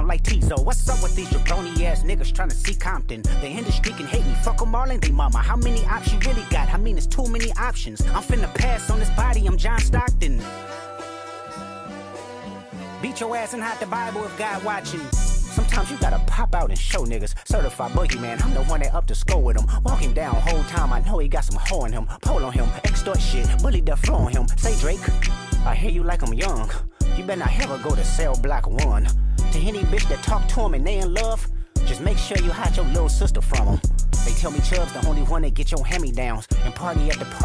like Tizo. What's up with these jabroni ass niggas trying to see Compton? The industry can hate me, fuck them all and they mama. How many ops you really got? I mean, it's too many options. I'm finna pass on this body, I'm John Stockton. Beat your ass and hide the Bible if God watching. Sometimes you gotta pop out and show niggas. Certified boogeyman, I'm the one that up to score with him. Walk him down whole time, I know he got some hoe in him. Pole on him, extort shit, bully the flow on him. Say Drake, I hear you like I'm young. You better not ever go to cell block 1. To any bitch that talk to him and they in love, just make sure you hide your little sister from him. They tell me Chubb's the only one that get your hand-me-downs and party at the party.